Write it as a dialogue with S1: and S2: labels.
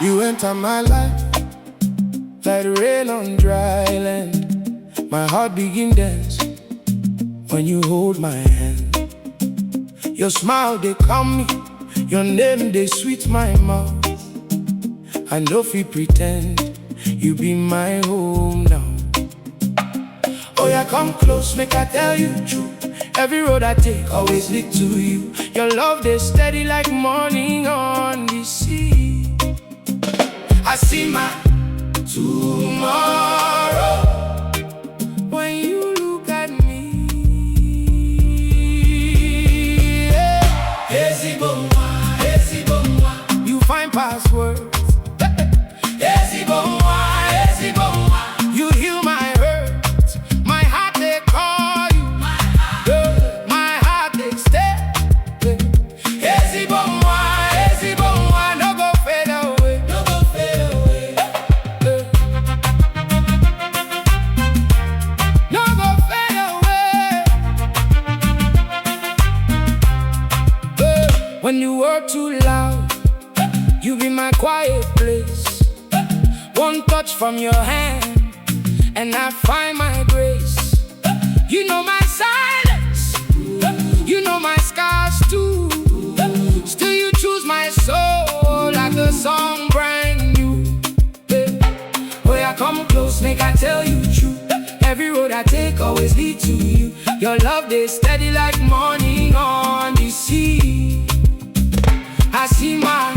S1: You enter my life like rain on dry land. My heart begin dance when you hold my hand. Your smile they calm me, your name they sweet my mouth. I know if you pretend you be my home now. Oh yeah, come close, make I tell you true. Every road I take always lead to you. Your love they steady like morning on the sea. I see my tomorrow when you look at me. Yeah. Ezigbo Nwa, Ezigbo Nwa. You find passwords. Ezigbo Nwa, Ezigbo Nwa. You heal my hurt. My heart they call you. My heart they stay. Ezigbo Nwa, Ezigbo Nwa. No go fade away. No go fade away. No go fade away. When you work too loud, you be my quiet place. One touch from your hand, and I find my grace. You know my silence, you know my scars too. Still you choose my soul like a song brand new. Oh yeah, come close, make I tell you true. Every road I take always lead to you. Your love they steady like morning on the sea. I see my